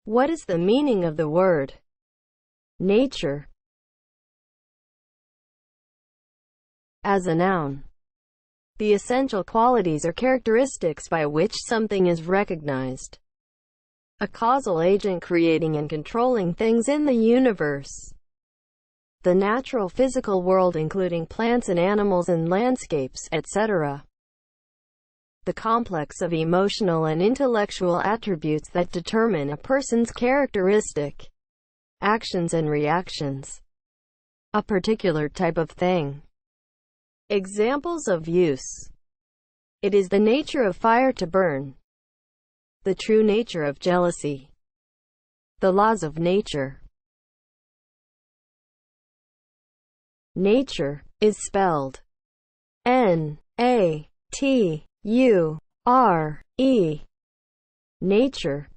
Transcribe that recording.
What is the meaning of the word nature as a noun? The essential qualities or characteristics by which something is recognized. A causal agent creating and controlling things in the universe. The natural physical world including plants and animals and landscapes, etc. The complex of emotional and intellectual attributes that determine a person's characteristic, actions and reactions. A particular type of thing. Examples of use. It is the nature of fire to burn. The true nature of jealousy. The laws of nature. Nature is spelled N-A-T-U-R-E. Nature